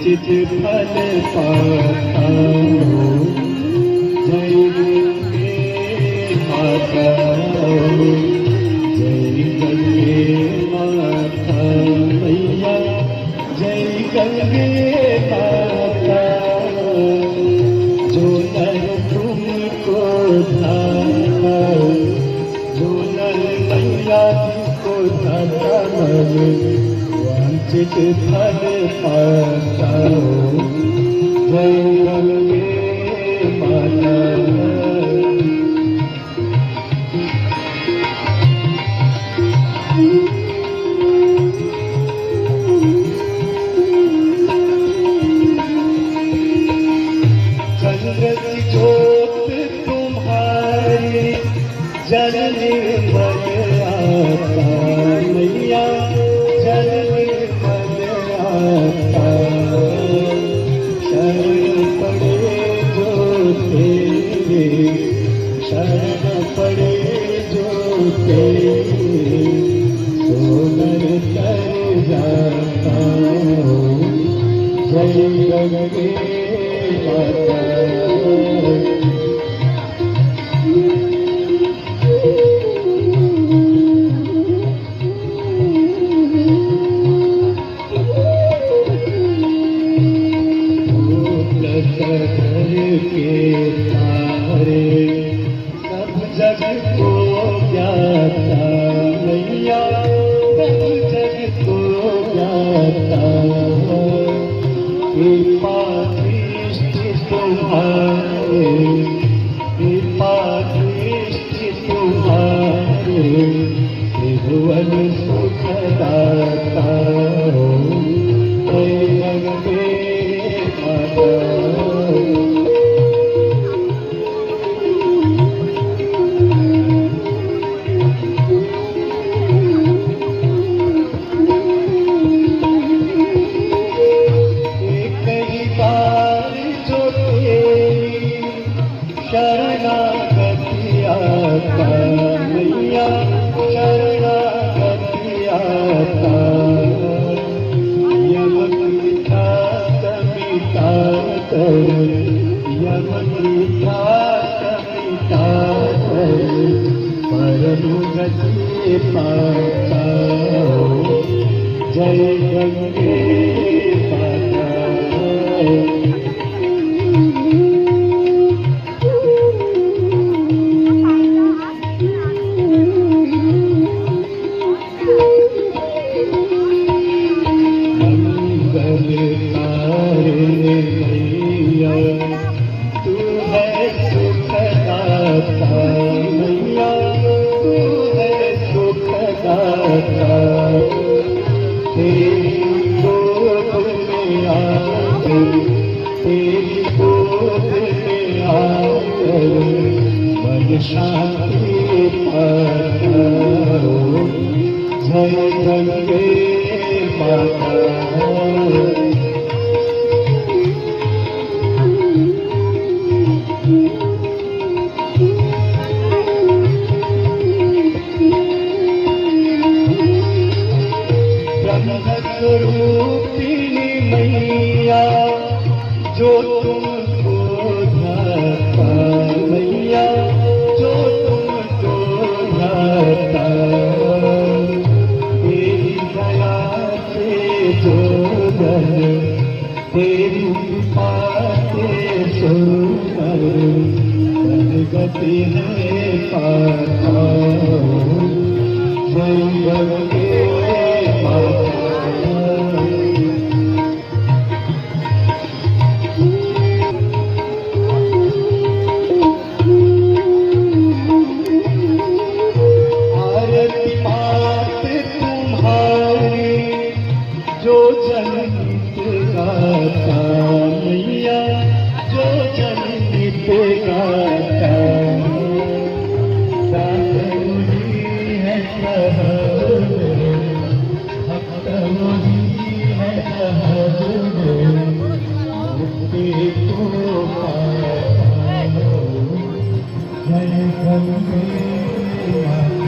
वांछित फल पाता जय गंगे माता जय गंगे माता मैया जय गंगे माता जो नर तुमको धाता जो नर मैया को धाता मन वांछित फल पाता जय गंगे माता चंद्र की ज्योत तुम्हारी जल निर्मल आता मैया जल निर्मल आता शरण पड़े जो तेरे शरण पड़े जो तेरे सोनर कर जाता जय गंगे माता के तारे सब जग को ज्ञाता मैया सब जग को ज्ञाता कृपा दृष्टि तुम्हारे कृपा दृष्टि तुम्हारे त्रिभुवन सुखदाता जय गंगे माता शरणागति आता मैया शरणागति आता यम मीठा कविता कर यम मीठा कविता कर परम गति पाता जय गंगे माता तू है सुखदाता मैया तू है सुखदाता तेरी गोद में आकर तेरी गोद में आकर मन शांति पाता जय गंगे माता रूपिणी मैया जो तुमको धाता मैया जो तुमको धाता तेरी दया से जो धन तेरी कृपा से सुंदर गति है पाता जय गंगे माता जो जनहित गाता मैया जो जनहित गाता दासमुनि है सहज भक्त मुनि है सहज मुक्ति को पाता जय गंगे माता